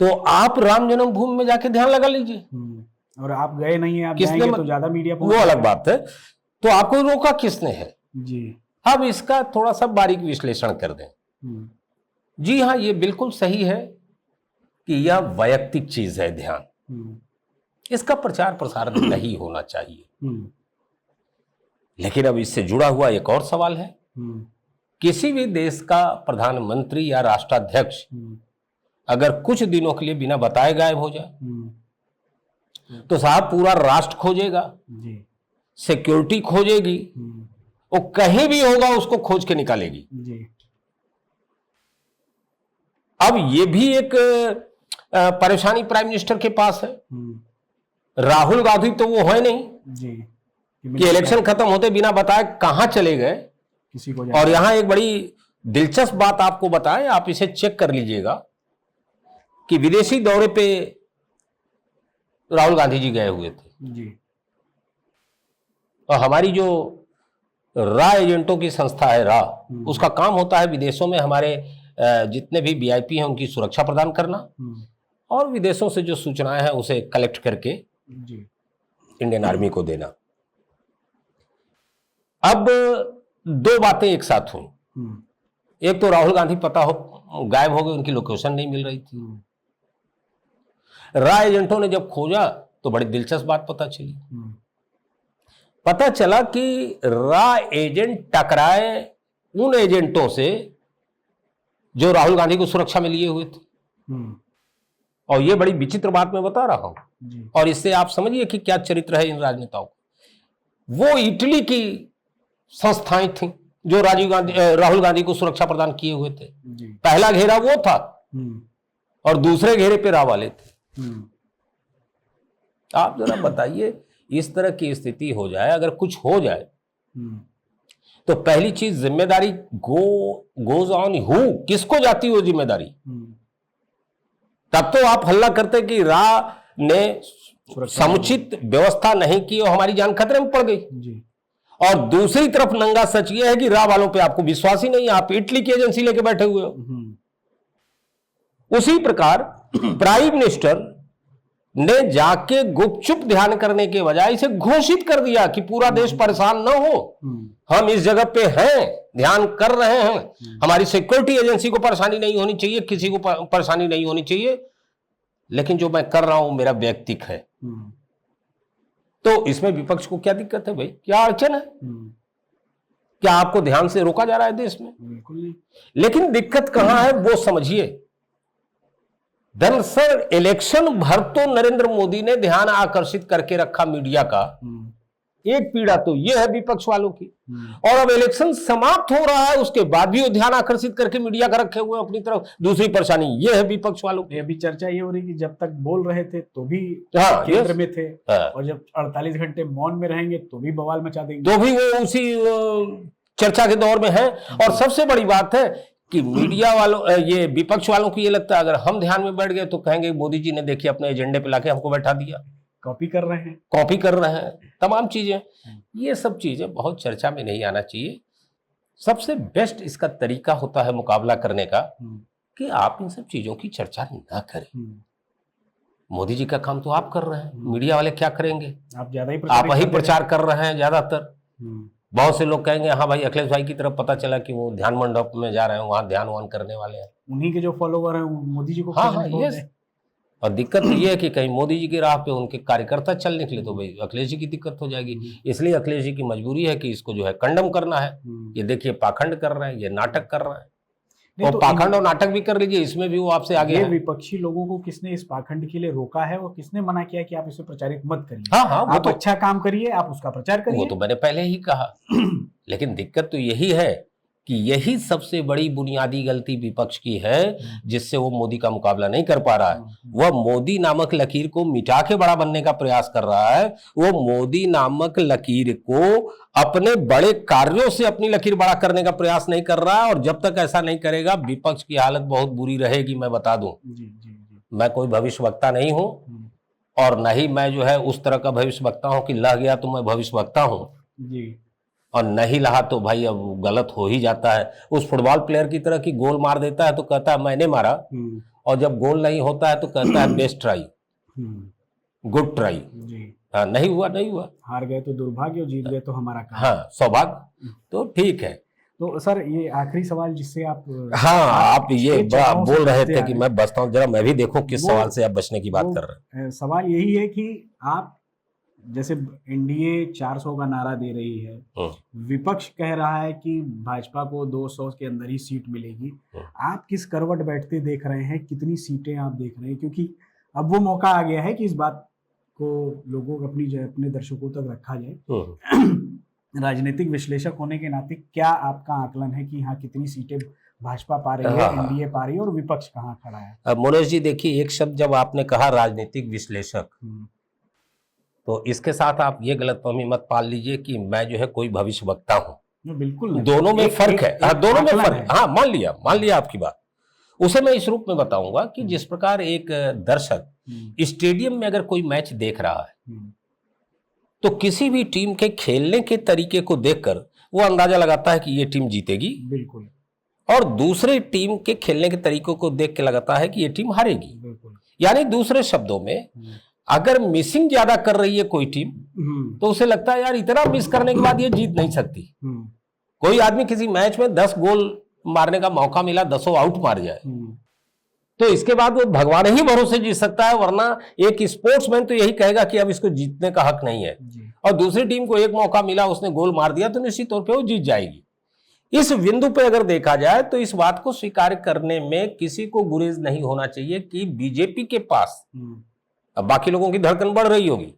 तो आप राम जन्मभूमि में जाके ध्यान लगा लीजिए। और आप गए नहीं हैं, आप जाएंगे तो ज्यादा मीडिया, वो अलग बात है। तो आपको रोका किसने है जी? अब इसका थोड़ा सा बारीक विश्लेषण कर दें। जी हाँ, ये बिल्कुल सही है कि यह वैयक्तिक चीज है ध्यान, इसका प्रचार प्रसार नहीं होना चाहिए। लेकिन अब इससे जुड़ा हुआ एक और सवाल है, किसी भी देश का प्रधानमंत्री या राष्ट्राध्यक्ष अगर कुछ दिनों के लिए बिना बताए गायब हो जाए तो साहब पूरा राष्ट्र खोजेगा, सिक्योरिटी खोजेगी, वो कहीं भी होगा उसको खोज के निकालेगी जी। अब ये भी एक परेशानी प्राइम मिनिस्टर के पास है। राहुल गांधी तो वो है नहीं जी कि इलेक्शन खत्म होते बिना बताए कहां चले गए किसी को। और यहां एक बड़ी दिलचस्प बात आपको बताएं, आप इसे चेक कर लीजिएगा कि विदेशी दौरे पे राहुल गांधी जी गए हुए थे जी। और हमारी जो रा एजेंटों की संस्था है रा, उसका काम होता है विदेशों में हमारे जितने भी वीआईपी हैं उनकी सुरक्षा प्रदान करना और विदेशों से जो सूचनाएं हैं उसे कलेक्ट करके जी। इंडियन आर्मी को देना। अब दो बातें एक साथ हुई। एक तो राहुल गांधी पता हो गायब हो गए, उनकी लोकेशन नहीं मिल रही थी। रा एजेंटों ने जब खोजा तो बड़ी दिलचस्प बात पता चली। पता चला कि रा एजेंट टकराए उन एजेंटों से जो राहुल गांधी को सुरक्षा में लिए हुए थे। और ये बड़ी विचित्र बात मैं बता रहा हूं और इससे आप समझिए कि क्या चरित्र है इन राजनेताओं का। वो इटली की संस्थाएं थीं जो राहुल गांधी को सुरक्षा प्रदान किए हुए थे। पहला घेरा वो था और दूसरे घेरे पे रा वाले थे। आप जरा बताइए, इस तरह की स्थिति हो जाए, अगर कुछ हो जाए तो पहली चीज जिम्मेदारी गोज ऑन हु, किसको जाती हो जिम्मेदारी? तब तो आप हल्ला करते कि रा ने समुचित व्यवस्था नहीं की और हमारी जान खतरे में पड़ गई जी। और दूसरी तरफ नंगा सच यह है कि रा वालों पे आपको विश्वास ही नहीं, आप इटली की एजेंसी लेके बैठे हुए हो। उसी प्रकार प्राइम मिनिस्टर ने जाके गुपचुप ध्यान करने के बजाय इसे घोषित कर दिया कि पूरा देश परेशान न हो, हम इस जगह पे हैं, ध्यान कर रहे हैं, हमारी सिक्योरिटी एजेंसी को परेशानी नहीं होनी चाहिए, किसी को परेशानी नहीं होनी चाहिए, लेकिन जो मैं कर रहा हूं मेरा वैयक्तिक है। तो इसमें विपक्ष को क्या दिक्कत है भाई? क्या अड़चन है? क्या आपको ध्यान से रोका जा रहा है देश में? बिल्कुल नहीं। लेकिन दिक्कत कहां है वो समझिए। दरअसल इलेक्शन भर तो नरेंद्र मोदी ने ध्यान आकर्षित करके रखा मीडिया का। एक पीड़ा तो यह है विपक्ष वालों की, और अब इलेक्शन समाप्त हो रहा है उसके बाद भी वो ध्यान आकर्षित करके मीडिया का रखे हुए अपनी तरफ। दूसरी परेशानी यह है विपक्ष वालों की। अभी चर्चा ये हो रही कि जब तक बोल रहे थे तो भी केंद्र में थे और जब 48 घंटे मौन में रहेंगे तो भी बवाल मचा देंगे, तो भी वो उसी चर्चा के दौर में है। और सबसे बड़ी बात है कि मीडिया वालों, ये विपक्ष वालों को ये लगता है अगर हम ध्यान में बैठ गए तो कहेंगे मोदी जी ने देखिए अपने एजेंडे पे लाके हमको बैठा दिया, कॉपी कर रहे हैं तमाम चीजें। ये सब चीजें बहुत चर्चा में नहीं आना चाहिए। सबसे बेस्ट इसका तरीका होता है मुकाबला करने का कि आप इन सब चीजों की चर्चा ना करें। मोदी जी का काम तो आप कर रहे हैं, मीडिया वाले क्या करेंगे? आप ही प्रचार कर रहे हैं ज्यादातर। बहुत से लोग कहेंगे हाँ भाई अखिलेश भाई की तरफ पता चला कि वो ध्यान मंडप में जा रहे हैं, वहां ध्यान वान करने वाले हैं, उन्हीं के जो फॉलोवर हैं मोदी जी को। हाँ, यस। और दिक्कत ये है कि कहीं मोदी जी की राह पे उनके कार्यकर्ता चल निकले तो भाई अखिलेश जी की दिक्कत हो जाएगी। इसलिए अखिलेश जी की मजबूरी है कि इसको जो है कंडम करना है। ये देखिए पाखंड कर रहे हैं, ये नाटक कर रहे हैं। तो पाखंड और नाटक भी कर लीजिए, इसमें भी वो आपसे आगे है। विपक्षी लोगों को किसने इस पाखंड के लिए रोका है और किसने मना किया कि आप इसे प्रचारित मत करिए? हाँ, आप तो अच्छा काम करिए, आप उसका प्रचार करिए। वो तो मैंने पहले ही कहा। लेकिन दिक्कत तो यही है कि यही सबसे बड़ी बुनियादी गलती विपक्ष की है जिससे वो मोदी का मुकाबला नहीं कर पा रहा है। वह मोदी नामक लकीर को मिटा के बड़ा बनने का प्रयास कर रहा है। वो मोदी नामक लकीर को अपने बड़े कार्यों से अपनी लकीर बड़ा करने का प्रयास नहीं कर रहा है। और जब तक ऐसा नहीं करेगा विपक्ष की हालत बहुत बुरी रहेगी। मैं बता दूं, मैं कोई भविष्यवक्ता नहीं हूं और न ही मैं जो है उस तरह का भविष्यवक्ता हूं कि लह गया तो मैं भविष्यवक्ता हूं और नहीं रहा तो भाई अब गलत हो ही जाता है। उस फुटबॉल प्लेयर की तरह की गोल मार देता है तो कहता है मैंने मारा, और जब गोल नहीं होता है तो कहता है बेस्ट ट्राई, गुड ट्राई। हाँ, नहीं हुआ, हार गए तो दुर्भाग्य और जीत गए तो हमारा काम। हाँ, सौभाग्य। तो ठीक है। तो सर ये आखिरी सवाल जिससे आप आप ये बोल रहे थे कि मैं बचता हूँ, जरा मैं भी देखो किस सवाल से आप बचने की बात कर रहे हैं। सवाल यही है कि आप जैसे एनडीए 400 का नारा दे रही है, विपक्ष कह रहा है कि भाजपा को 200 के अंदर ही सीट मिलेगी, आप किस करवट बैठते देख रहे हैं? कितनी सीटें आप देख रहे हैं? क्योंकि अब वो मौका आ गया है कि इस बात को लोगों को अपने दर्शकों तक रखा जाए। राजनीतिक विश्लेषक होने के नाते क्या आपका आकलन है कि हाँ कितनी सीटें भाजपा पा रही है, एनडीए पा रही है और विपक्ष कहाँ खड़ा है? अब मनोज जी देखिए, एक शब्द जब आपने कहा राजनीतिक विश्लेषक, तो इसके साथ आप ये गलतफहमी मत पाल लीजिए कि मैं जो है कोई भविष्यवक्ता हूं। बिल्कुल नहीं। दोनों में फर्क है। हाँ, दोनों में फर्क है। हाँ, मान लिया आपकी बात। उसे मैं इस रूप में बताऊंगा कि जिस प्रकार एक दर्शक स्टेडियम में अगर कोई मैच देख रहा है तो किसी भी टीम के खेलने के तरीके को देखकर वो अंदाजा लगाता है कि ये टीम जीतेगी, बिल्कुल, और दूसरे टीम के खेलने के तरीकों को देख के लगाता है कि ये टीम हारेगी। बिल्कुल। यानी दूसरे शब्दों में अगर मिसिंग ज्यादा कर रही है कोई टीम तो उसे लगता है यार इतना मिस करने के बाद ये जीत नहीं सकती। कोई आदमी किसी मैच में 10 गोल मारने का मौका मिला, 10 आउट मार जाए तो इसके बाद वो भगवान ही भरोसे जीत सकता है, वरना एक स्पोर्ट्समैन तो यही कहेगा कि अब इसको जीतने का हक नहीं है। और दूसरी टीम को एक मौका मिला, उसने गोल मार दिया तो निश्चित तौर पे वो जीत जाएगी। इस बिंदु पे अगर देखा जाए तो इस बात को स्वीकार करने में किसी को गुरेज नहीं होना चाहिए कि बीजेपी के पास, अब बाकी लोगों की धड़कन बढ़ रही होगी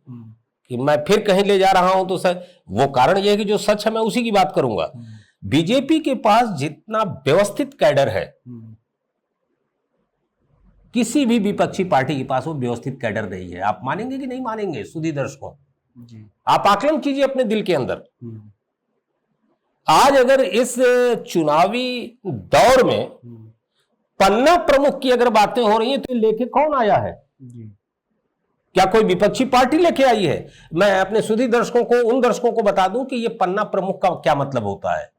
कि मैं फिर कहीं ले जा रहा हूं, तो सर वो कारण यह है कि जो सच है मैं उसी की बात करूंगा। बीजेपी के पास जितना व्यवस्थित कैडर है, किसी भी विपक्षी पार्टी के पास वो व्यवस्थित कैडर नहीं है। आप मानेंगे कि नहीं मानेंगे सुधी दर्शकों, आप आकलन कीजिए अपने दिल के अंदर। आज अगर इस चुनावी दौर में पन्ना प्रमुख की अगर बातें हो रही हैं तो लेके कौन आया है? क्या कोई विपक्षी पार्टी लेके आई है? मैं अपने सुधी दर्शकों को, उन दर्शकों को बता दूं कि ये पन्ना प्रमुख का क्या मतलब होता है।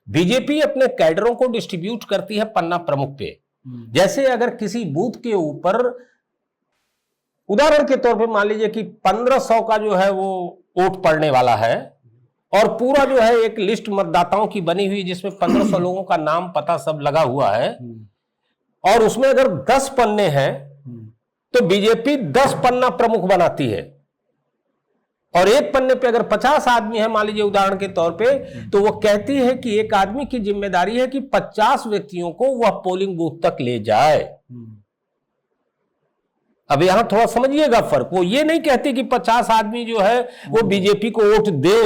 बीजेपी अपने कैडरों को डिस्ट्रीब्यूट करती है पन्ना प्रमुख पे। जैसे अगर किसी बूथ के ऊपर उदाहरण के तौर पे मान लीजिए कि 1500 का जो है वो वोट पड़ने वाला है और पूरा जो है एक लिस्ट मतदाताओं की बनी हुई जिसमें 1500 लोगों का नाम पता सब लगा हुआ है, और उसमें अगर 10 पन्ने हैं तो बीजेपी 10 पन्ना प्रमुख बनाती है। और एक पन्ने पे अगर 50 आदमी है मान लीजिए उदाहरण के तौर पे, तो वो कहती है कि एक आदमी की जिम्मेदारी है कि 50 व्यक्तियों को वह पोलिंग बूथ तक ले जाए। अब यहां थोड़ा समझिएगा फर्क। वो ये नहीं कहती कि 50 आदमी जो है वो बीजेपी को वोट दे।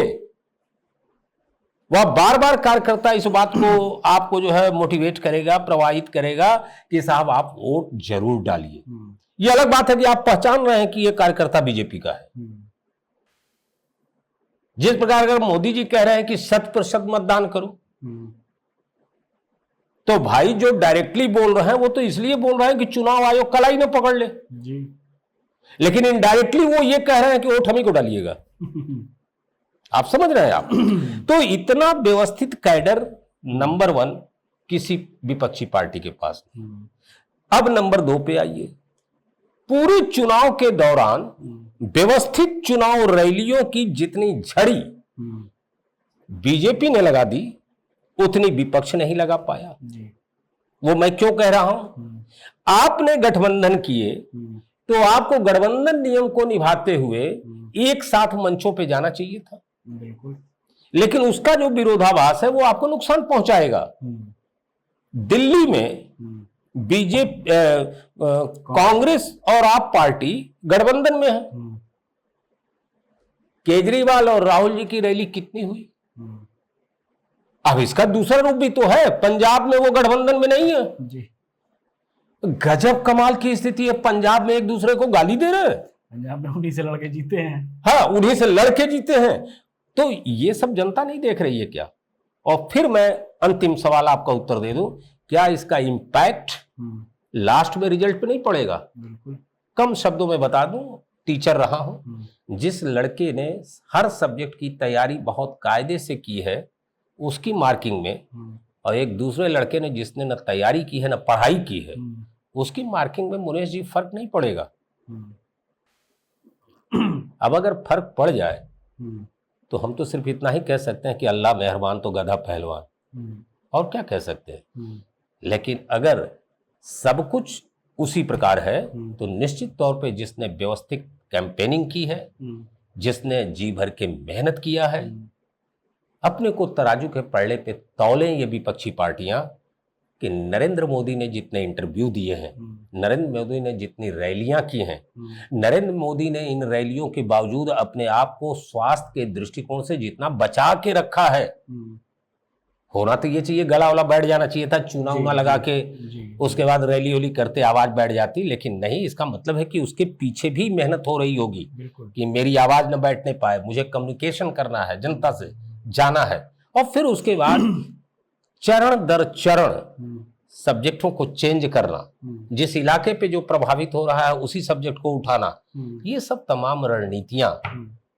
वह बार बार कार्यकर्ता इस बात को आपको जो है मोटिवेट करेगा, प्रवाहित करेगा कि साहब आप वोट जरूर डालिए। ये अलग बात है कि आप पहचान रहे हैं कि यह कार्यकर्ता बीजेपी का है। जिस प्रकार अगर मोदी जी कह रहे हैं कि 100% मतदान करो, तो भाई जो डायरेक्टली बोल रहे हैं वो तो इसलिए बोल रहे हैं कि चुनाव आयोग कलाई न पकड़ ले जी। लेकिन इनडायरेक्टली वो ये कह रहे हैं कि वोट हम ही को डालिएगा। आप समझ रहे हैं आप? तो इतना व्यवस्थित कैडर नंबर 1 किसी विपक्षी पार्टी के पास। अब नंबर 2 पे आइए। पूरे चुनाव के दौरान व्यवस्थित चुनाव रैलियों की जितनी झड़ी बीजेपी ने लगा दी उतनी विपक्ष नहीं लगा पाया जी। वो मैं क्यों कह रहा हूं? आपने गठबंधन किए तो आपको गठबंधन नियम को निभाते हुए एक साथ मंचों पे जाना चाहिए था। बिल्कुल। लेकिन उसका जो विरोधाभास है वो आपको नुकसान पहुंचाएगा। दिल्ली में बीजेपी, कांग्रेस और आप पार्टी गठबंधन में है। केजरीवाल और राहुल जी की रैली कितनी हुई? अब इसका दूसरा रूप भी तो है। पंजाब में वो गठबंधन में नहीं है जी। गजब कमाल की स्थिति है। पंजाब में एक दूसरे को गाली दे रहे हैं। पंजाब में उन्हीं से लड़के जीते हैं। हाँ, उन्हीं से लड़के जीते हैं। तो ये सब जनता नहीं देख रही है क्या? और फिर मैं अंतिम सवाल आपका उत्तर दे दूं, क्या इसका इंपैक्ट लास्ट में रिजल्ट पे नहीं पड़ेगा? बिल्कुल। कम शब्दों में बता दूं, टीचर रहा हूं। जिस लड़के ने हर सब्जेक्ट की तैयारी बहुत कायदे से की है उसकी मार्किंग में, और एक दूसरे लड़के ने जिसने न तैयारी की है न पढ़ाई की है उसकी मार्किंग में मुनेश जी फर्क नहीं पड़ेगा। अब अगर फर्क पड़ जाए तो हम तो सिर्फ इतना ही कह सकते हैं कि अल्लाह मेहरबान तो गधा पहलवान, और क्या कह सकते हैं। लेकिन अगर सब कुछ उसी प्रकार है तो निश्चित तौर पे जिसने व्यवस्थित कैंपेनिंग की है, जिसने जी भर के मेहनत किया है, अपने को तराजू के पलड़े पे तौलें ये विपक्षी पार्टियां कि नरेंद्र मोदी ने जितने इंटरव्यू दिए हैं, नरेंद्र मोदी ने जितनी रैलियां की हैं, नरेंद्र मोदी ने इन रैलियों के बावजूद अपने आप को स्वास्थ्य के दृष्टिकोण से जितना बचा के रखा है, होना तो ये चाहिए गला वाला बैठ जाना चाहिए था, चूना उना लगा के उसके बाद रैली वैली करते आवाज बैठ जाती, लेकिन नहीं। इसका मतलब है कि उसके पीछे भी मेहनत हो रही होगी कि मेरी आवाज न बैठने पाए, मुझे कम्युनिकेशन करना है, जनता से जाना है। और फिर उसके बाद चरण दर चरण सब्जेक्टों को चेंज करना, जिस इलाके पे जो प्रभावित हो रहा है उसी सब्जेक्ट को उठाना, ये सब तमाम रणनीतियां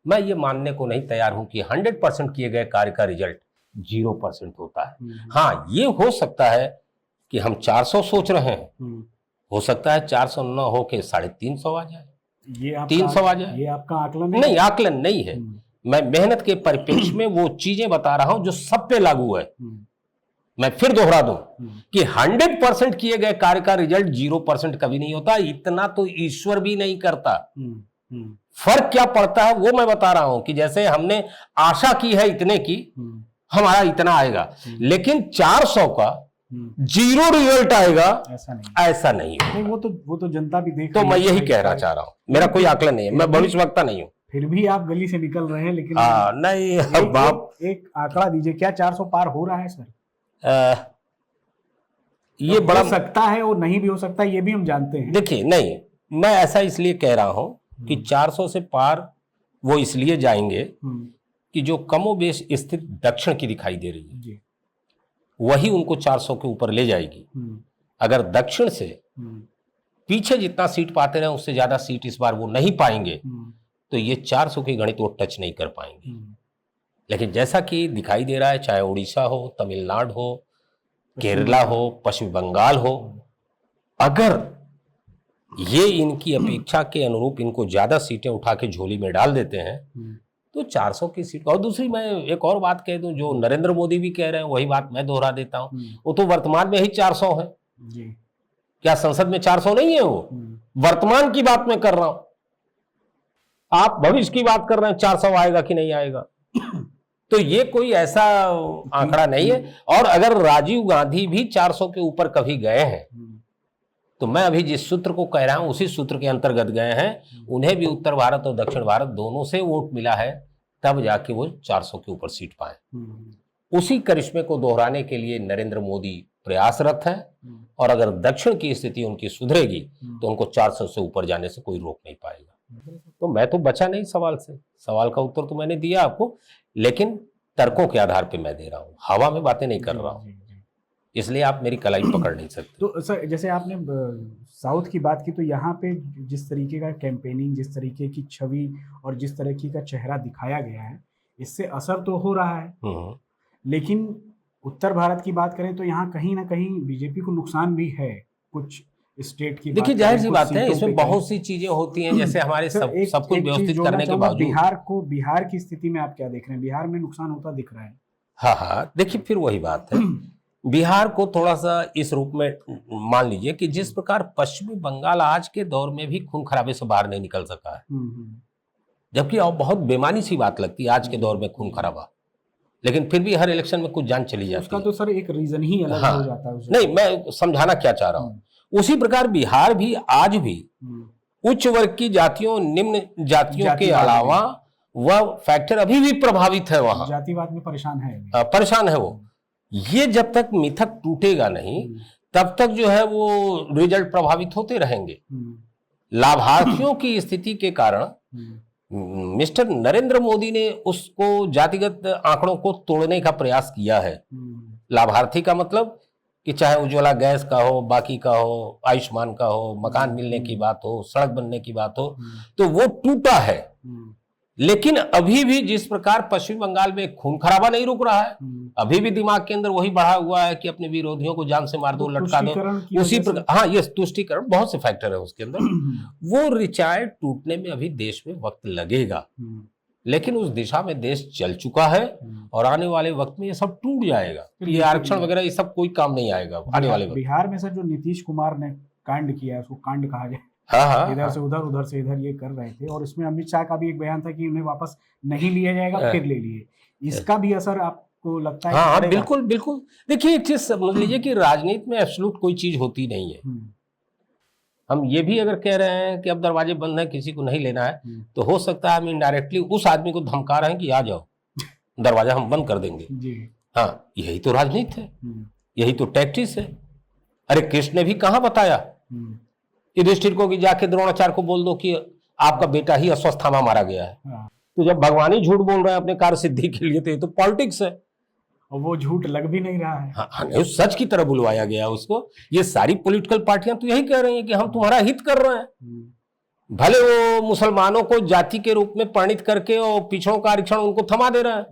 मैं ये मानने को नहीं तैयार हूं कि 100% किए गए कार्य का रिजल्ट 0% होता है। हाँ, ये हो सकता है कि हम 400 सोच रहे हैं, हो सकता है 400 न हो के 350 आ जाए, ये 300 आ जाए। ये आपका आकलन है? नहीं, आकलन नहीं है, मैं मेहनत के परिप्रेक्ष्य में वो चीजें बता रहा हूं जो सब पे लागू है। मैं फिर दोहरा दूं कि 100% किए गए कार्य का रिजल्ट 0% कभी नहीं होता, इतना तो ईश्वर भी नहीं करता। फर्क क्या पड़ता है वो मैं बता रहा हूं कि जैसे हमने आशा की है इतने की, हमारा इतना आएगा, लेकिन 400 का 0 रिजल्ट आएगा, ऐसा नहीं है। वो तो जनता भी देख तो मैं यही कहना चाह रहा हूं, मेरा कोई आकलन नहीं है, मैं भविष्यवक्ता नहीं हूं। फिर भी आप गली से निकल रहे हैं, लेकिन नहीं, बाप एक आंकड़ा दीजिए, क्या 400 पार हो रहा है सर? ये बड़ा हो सकता है और नहीं भी हो सकता, ये भी हम जानते हैं। देखिए, नहीं, मैं ऐसा इसलिए कह रहा हूं कि 400 से पार वो इसलिए जाएंगे कि जो कमोबेश स्थिति दक्षिण की दिखाई दे रही है जी, वही उनको 400 के ऊपर ले जाएगी। अगर दक्षिण से पीछे जितना सीट पाते रहे उससे ज्यादा सीट इस बार वो नहीं पाएंगे, तो ये 400 की गणित वो टच नहीं कर पाएंगे। लेकिन जैसा कि दिखाई दे रहा है, चाहे उड़ीसा हो, तमिलनाडु हो, केरला हो, पश्चिम बंगाल हो, अगर ये इनकी अपेक्षा के अनुरूप इनको ज्यादा सीटें उठा के झोली में डाल देते हैं तो 400 की सीट। और दूसरी मैं एक और बात कह दूं, जो नरेंद्र मोदी भी कह रहे हैं वही बात मैं दोहरा देता हूं, वो तो वर्तमान में ही 400 है जी। क्या संसद में 400 नहीं है? वो वर्तमान की बात मैं कर रहा हूं, आप भविष्य की बात कर रहे हैं 400 आएगा कि नहीं आएगा। तो ये कोई ऐसा आंकड़ा नहीं है। और अगर राजीव गांधी भी 400 के ऊपर कभी गए हैं तो मैं अभी जिस सूत्र को कह रहा हूं उसी सूत्र के अंतर्गत गए हैं। उन्हें भी उत्तर भारत और दक्षिण भारत दोनों से वोट मिला है, तब जाके वो 400 के ऊपर सीट पाए। उसी करिश्मे को दोहराने के लिए नरेंद्र मोदी प्रयासरत है, और अगर दक्षिण की स्थिति उनकी सुधरेगी तो उनको 400 से ऊपर जाने से कोई रोक नहीं पाएगा। तो मैं तो बचा नहीं सवाल से, सवाल का उत्तर तो मैंने दिया आपको, लेकिन तर्कों के आधार पे मैं दे रहा हूं, हवा में बातें नहीं कर रहा हूं, इसलिए आप मेरी कलाई पकड़ नहीं सकते। तो सर, जैसे आपने साउथ की बात की, तो यहाँ पे जिस तरीके का कैंपेनिंग, जिस तरीके की छवि और जिस तरीके का चेहरा दिखाया गया है, इससे असर तो हो रहा है। लेकिन उत्तर भारत की बात करें तो यहाँ कहीं ना कहीं बीजेपी को नुकसान भी है कुछ स्टेट की। देखिए, जाहिर सी बात है, इसमें बहुत सी चीजें होती हैं, जैसे हमारे सब कुछ व्यवस्थित करने के बावजूद बिहार की स्थिति में आप क्या देख रहे हैं? बिहार में नुकसान होता दिख रहा है। हाँ, देखिए फिर वही बात है, बिहार को थोड़ा सा इस रूप में मान लीजिए कि जिस प्रकार पश्चिमी बंगाल आज के दौर में भी खून खराबे से बाहर नहीं निकल सका है, जबकि अब बहुत बेमानी सी बात लगती है आज के दौर में खून खराबा, लेकिन फिर भी हर इलेक्शन में कुछ जान चली जाती है। उसका तो सर एक रीजन ही अलग हो जाता है। नहीं, मैं समझाना क्या चाह रहा हूँ, उसी प्रकार बिहार भी आज भी उच्च वर्ग की जातियों, निम्न जातियों के अलावा वह फैक्टर अभी भी प्रभावित है, वहां जातिवाद में परेशान है वो। ये जब तक मिथक टूटेगा नहीं तब तक जो है वो रिजल्ट प्रभावित होते रहेंगे। लाभार्थियों की स्थिति के कारण मिस्टर नरेंद्र मोदी ने उसको जातिगत आंकड़ों को तोड़ने का प्रयास किया है। लाभार्थी का मतलब कि चाहे उज्ज्वला गैस का हो, बाकी का हो, आयुष्मान का हो, मकान मिलने की बात हो, सड़क बनने की बात हो, तो वो टूटा है। लेकिन अभी भी जिस प्रकार पश्चिम बंगाल में खून खराबा नहीं रुक रहा है, अभी भी दिमाग के अंदर वही बढ़ा हुआ है कि अपने विरोधियों को जान से मार दो, लटका दो, उसी प्रकार। हाँ, ये तुष्टीकरण, बहुत से फैक्टर है उसके अंदर। वो रिचार्ज टूटने में अभी देश में वक्त लगेगा, लेकिन उस दिशा में देश चल चुका है और आने वाले वक्त में ये सब टूट जाएगा। ये आरक्षण वगैरह ये सब कोई काम नहीं आएगा आने वाले वक्त। बिहार में सर जो नीतीश कुमार ने कांड किया, उसको कांड कहा जाए, इधर से उधर, उधर से इधर ये कर रहे थे, और इसमें अमित शाह का भी एक बयान था कि उन्हें वापस नहीं लिया जाएगा, फिर ले लिए। इसका भी असर आपको लगता है? हाँ, बिल्कुल बिल्कुल। देखिए, एक चीज समझ लीजिए कि राजनीति में एब्सोल्यूट कोई चीज होती नहीं है। हम ये भी अगर कह रहे हैं कि अब दरवाजे बंद है, किसी को नहीं लेना है, तो हो सकता है हम इनडायरेक्टली उस आदमी को धमका रहे हैं कि आ जाओ, दरवाजा हम बंद कर देंगे। हाँ, यही तो राजनीति है, यही तो टैक्टिस है। अरे कृष्ण ने भी कहाँ बताया युधिष्ठिर को कि जाके द्रोणाचार्य को बोल दो कि आपका बेटा ही अश्वत्थामा मारा गया है। तो जब भगवान ही झूठ बोल रहे हैं अपने कार्य सिद्धि के लिए, तो ये तो पॉलिटिक्स है। और वो झूठ लग भी नहीं रहा है। हाँ, हाँ, सच की तरह बुलवाया गया उसको। ये सारी पॉलिटिकल पार्टियां तो यही कह रही हैं कि हम तुम्हारा हित कर रहे हैं। भले वो मुसलमानों को जाति के रूप में परिणित करके और पिछड़ों का आरक्षण उनको थमा दे रहा है,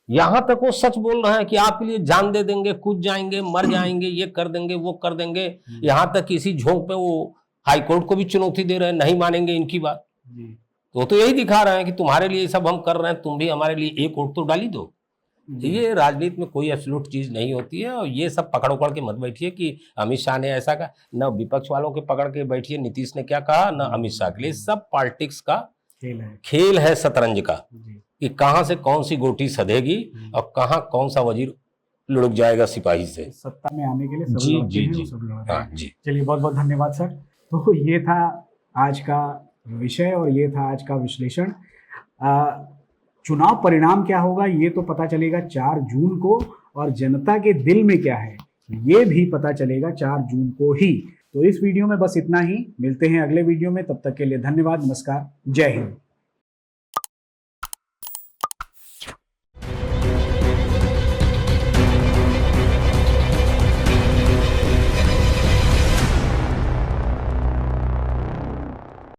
यहां तक वो सच बोल रहे हैं कि आपके लिए जान दे देंगे, कूद जाएंगे, मर जाएंगे, ये कर देंगे, वो कर देंगे। यहां तक इसी झोंक पे वो हाईकोर्ट को भी चुनौती दे रहे हैं, नहीं मानेंगे इनकी बात। तो यही दिखा रहे हैं कि तुम्हारे लिए सब हम कर रहे हैं, तुम भी हमारे लिए एक वोट तो डाली दो। ये राजनीति में कोई एब्सोल्यूट चीज नहीं होती है। और ये सब पकड़ उकड़ के मत बैठिए कि अमित शाह ने ऐसा कहा, न विपक्ष वालों के पकड़ के बैठिए नीतीश ने क्या कहा, न अमित शाह के लिए। सब पॉलिटिक्स का खेल है शतरंज का, कि कहां से कौन सी गोटी सधेगी और कहां कौन सा वजीर लुढ़क जाएगा सिपाही से। सत्ता में आने के लिए सब जी लड़ते जी हैं, जी वो सब लड़ रहे हाँ हैं। जी। चलिए बहुत बहुत धन्यवाद सर। तो ये था आज का विषय और ये था आज का विश्लेषण। चुनाव परिणाम क्या होगा ये तो पता चलेगा 4 जून को, और जनता के दिल में क्या है ये भी पता चलेगा 4 जून को ही। तो इस वीडियो में बस इतना ही, मिलते हैं अगले वीडियो में, तब तक के लिए धन्यवाद, नमस्कार, जय हिंद।